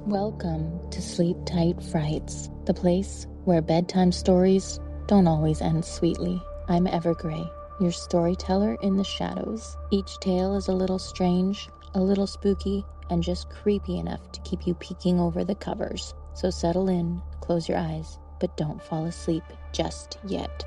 Welcome to Sleep Tight Frights, the place where bedtime stories don't always end sweetly. I'm Evergrey, your storyteller in the shadows. Each tale is a little strange, a little spooky, and just creepy enough to keep you peeking over the covers. So settle in, close your eyes, but don't fall asleep just yet.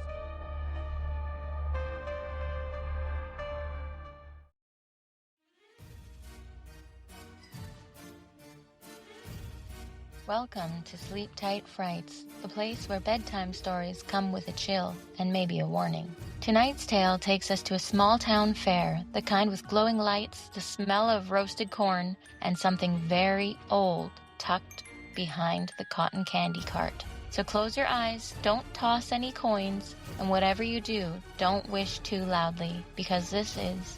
Welcome to Sleep Tight Frights, the place where bedtime stories come with a chill and maybe a warning. Tonight's tale takes us to a small town fair, the kind with glowing lights, the smell of roasted corn, and something very old tucked behind the cotton candy cart. So close your eyes, don't toss any coins, and whatever you do, don't wish too loudly, because this is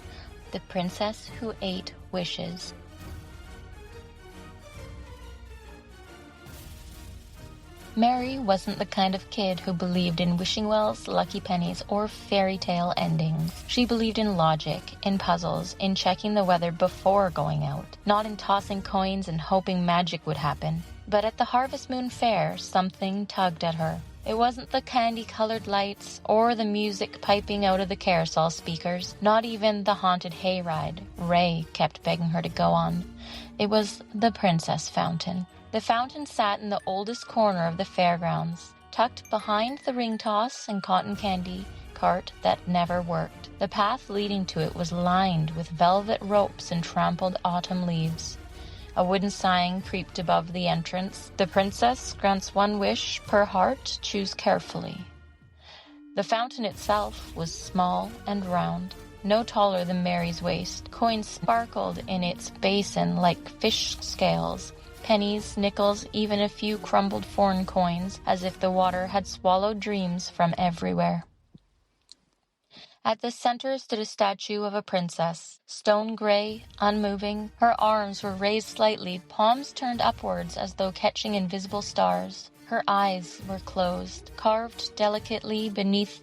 The Princess Who Ate Wishes. Meri wasn't the kind of kid who believed in wishing wells, lucky pennies, or fairy tale endings. She believed in logic, in puzzles, in checking the weather before going out, not in tossing coins and hoping magic would happen. But at the Harvest Moon Fair, something tugged at her. It wasn't the candy-colored lights or the music piping out of the carousel speakers, not even the haunted hayride Ray kept begging her to go on. It was the Princess Fountain. The fountain sat in the oldest corner of the fairgrounds, tucked behind the ring toss and cotton candy cart that never worked. The path leading to it was lined with velvet ropes and trampled autumn leaves. A wooden sign creeped above the entrance. The princess grants one wish per heart, choose carefully. The fountain itself was small and round, no taller than Meri's waist. Coins sparkled in its basin like fish scales. Pennies, nickels, even a few crumbled foreign coins, as if the water had swallowed dreams from everywhere. At the center stood a statue of a princess, stone gray, unmoving. Her arms were raised slightly, palms turned upwards as though catching invisible stars. Her eyes were closed, carved delicately beneath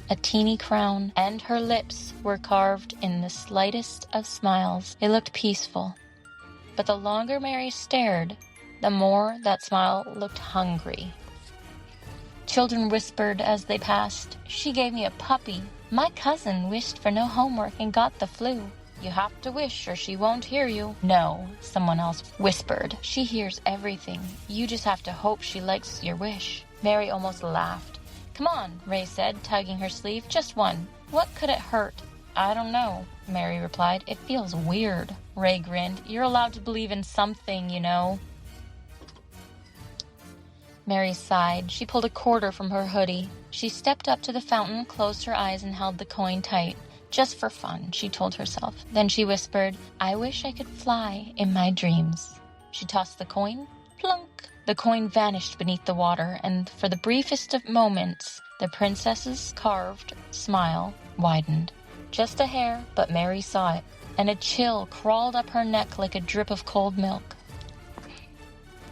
a teeny crown, and her lips were carved in the slightest of smiles. It looked peaceful. But the longer Meri stared, the more that smile looked hungry. Children whispered as they passed, "She gave me a puppy. My cousin wished for no homework and got the flu. You have to wish or she won't hear you." "No," someone else whispered. "She hears everything. You just have to hope she likes your wish." Meri almost laughed. "Come on," Ray said, tugging her sleeve. "Just one. What could it hurt?" "I don't know," Meri replied. "It feels weird." Ray grinned. "You're allowed to believe in something, you know." Meri sighed. She pulled a quarter from her hoodie. She stepped up to the fountain, closed her eyes, and held the coin tight. "Just for fun," she told herself. Then she whispered, "I wish I could fly in my dreams." She tossed the coin. Plunk! The coin vanished beneath the water, and for the briefest of moments, the princess's carved smile widened. Just a hair, but Meri saw it, and a chill crawled up her neck like a drip of cold milk.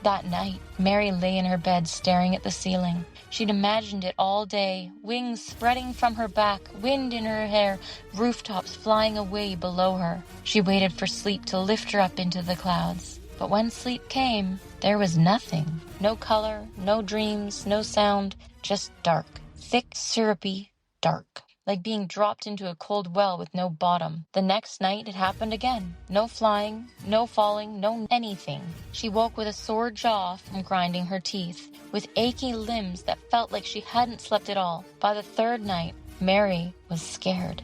That night, Meri lay in her bed staring at the ceiling. She'd imagined it all day, wings spreading from her back, wind in her hair, rooftops flying away below her. She waited for sleep to lift her up into the clouds. But when sleep came, there was nothing. No color, no dreams, no sound, just dark. Thick, syrupy dark. Like being dropped into a cold well with no bottom. The next night it happened again. No flying, no falling, no anything. She woke with a sore jaw from grinding her teeth, with achy limbs that felt like she hadn't slept at all. By the third night, Meri was scared.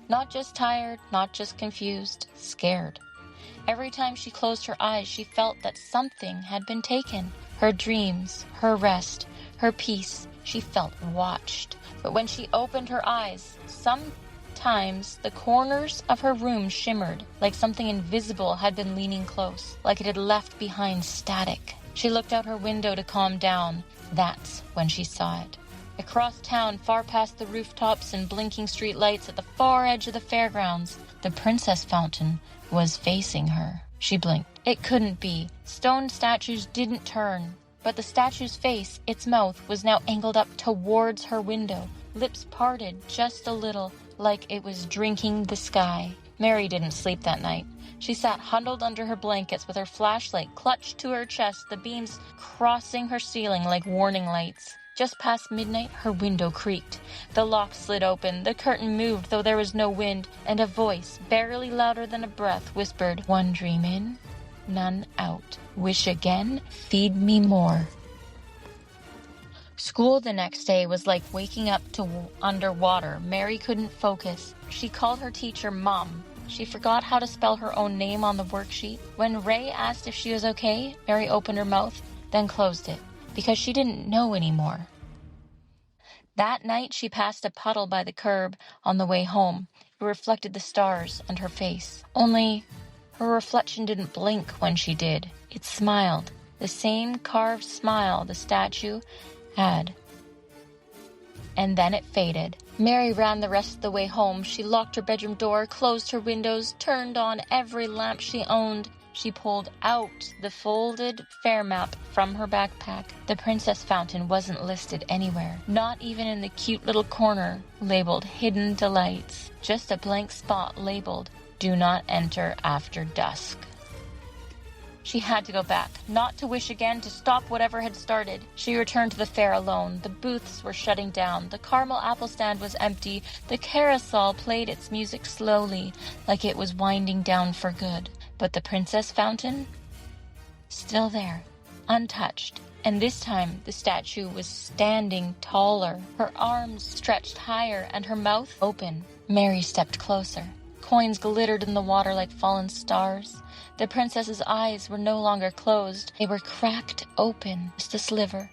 Not just tired, not just confused, scared. Every time she closed her eyes, she felt that something had been taken. Her dreams, her rest, her peace. She felt watched. But when she opened her eyes, sometimes the corners of her room shimmered, like something invisible had been leaning close, like it had left behind static. She looked out her window to calm down. That's when she saw it. Across town, far past the rooftops and blinking street lights at the far edge of the fairgrounds, the Princess Fountain was facing her. She blinked. It couldn't be. Stone statues didn't turn. But the statue's face, its mouth, was now angled up towards her window, lips parted just a little, like it was drinking the sky. Meri didn't sleep that night. She sat huddled under her blankets with her flashlight clutched to her chest, the beams crossing her ceiling like warning lights. Just past midnight, her window creaked. The lock slid open, the curtain moved though there was no wind, and a voice, barely louder than a breath, whispered, "One dream in, none out. Wish again, feed me more." School the next day was like waking up to underwater. Meri couldn't focus. She called her teacher Mom. She forgot how to spell her own name on the worksheet. When Ray asked if she was okay, Meri opened her mouth, then closed it, because she didn't know anymore. That night, she passed a puddle by the curb on the way home. It reflected the stars and her face. Only her reflection didn't blink when she did. It smiled, the same carved smile the statue had. And then it faded. Meri ran the rest of the way home. She locked her bedroom door, closed her windows, turned on every lamp she owned. She pulled out the folded fair map from her backpack. The princess fountain wasn't listed anywhere, not even in the cute little corner labeled Hidden Delights. Just a blank spot labeled Do Not Enter After Dusk. She had to go back, not to wish again, to stop whatever had started. She returned to the fair alone. The booths were shutting down. The caramel apple stand was empty. The carousel played its music slowly, like it was winding down for good. But the princess fountain? Still there, untouched. And this time the statue was standing taller, her arms stretched higher and her mouth open. Meri stepped closer. Coins glittered in the water like fallen stars. The princess's eyes were no longer closed. They were cracked open, just a sliver,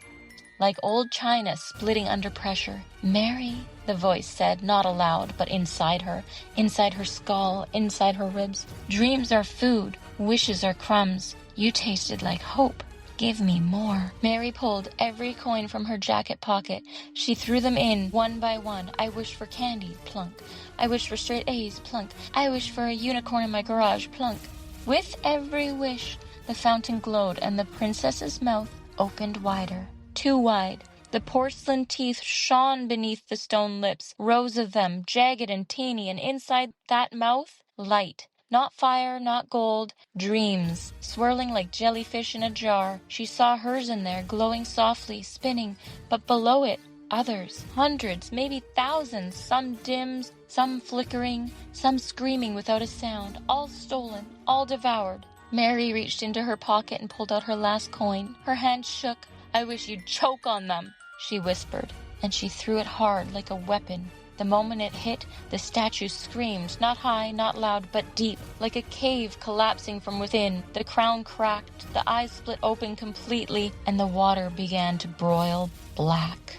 like old china splitting under pressure. "Meri," the voice said, not aloud, but inside her skull, inside her ribs. "Dreams are food, wishes are crumbs. You tasted like hope. Give me more." Meri pulled every coin from her jacket pocket. She threw them in, one by one. "I wish for candy," plunk. "I wish for straight A's," plunk. "I wish for a unicorn in my garage," plunk. With every wish, the fountain glowed, and the princess's mouth opened wider. Too wide. The porcelain teeth shone beneath the stone lips, rows of them, jagged and teeny, and inside that mouth, light. Not fire, not gold, dreams, swirling like jellyfish in a jar. She saw hers in there, glowing softly, spinning, but below it, others, hundreds, maybe thousands, some dim, some flickering, some screaming without a sound, all stolen, all devoured. Meri reached into her pocket and pulled out her last coin. Her hand shook. "I wish you'd choke on them," she whispered, and she threw it hard like a weapon. The moment it hit, the statue screamed, not high, not loud, but deep, like a cave collapsing from within. The crown cracked, the eyes split open completely, and the water began to broil black.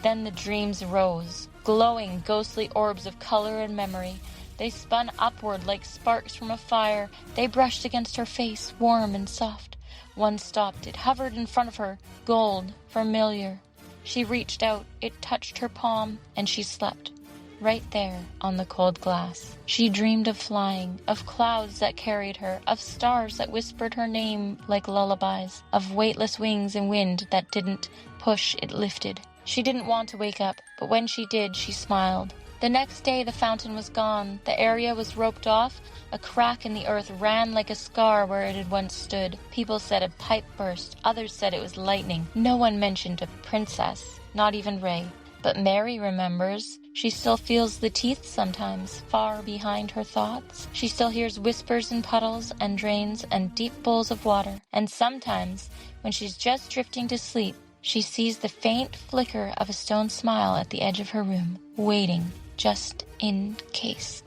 Then the dreams rose, glowing ghostly orbs of color and memory. They spun upward like sparks from a fire. They brushed against her face, warm and soft. One stopped. It hovered in front of her, gold, familiar. She reached out. It touched her palm, and she slept, right there on the cold glass. She dreamed of flying, of clouds that carried her, of stars that whispered her name like lullabies, of weightless wings and wind that didn't push, it lifted. She didn't want to wake up, but when she did, she smiled. The next day, the fountain was gone. The area was roped off. A crack in the earth ran like a scar where it had once stood. People said a pipe burst. Others said it was lightning. No one mentioned a princess, not even Ray. But Meri remembers. She still feels the teeth sometimes, far behind her thoughts. She still hears whispers in puddles and drains and deep bowls of water. And sometimes, when she's just drifting to sleep, she sees the faint flicker of a stone smile at the edge of her room, waiting just in case.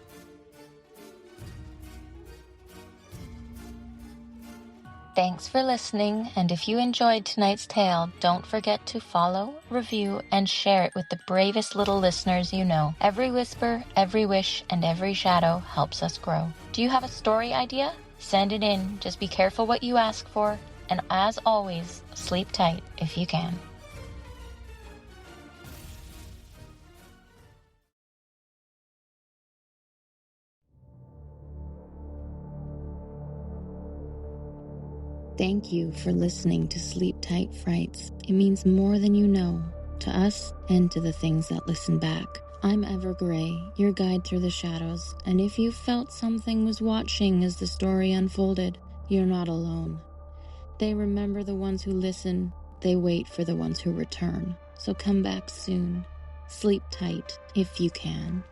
Thanks for listening, and if you enjoyed tonight's tale, don't forget to follow, review, and share it with the bravest little listeners you know. Every whisper, every wish, and every shadow helps us grow. Do you have a story idea? Send it in. Just be careful what you ask for, and as always, sleep tight if you can. Thank you for listening to Sleep Tight Frights. It means more than you know, to us and to the things that listen back. I'm Evergray, your guide through the shadows, and if you felt something was watching as the story unfolded, you're not alone. They remember the ones who listen, they wait for the ones who return. So come back soon. Sleep tight if you can.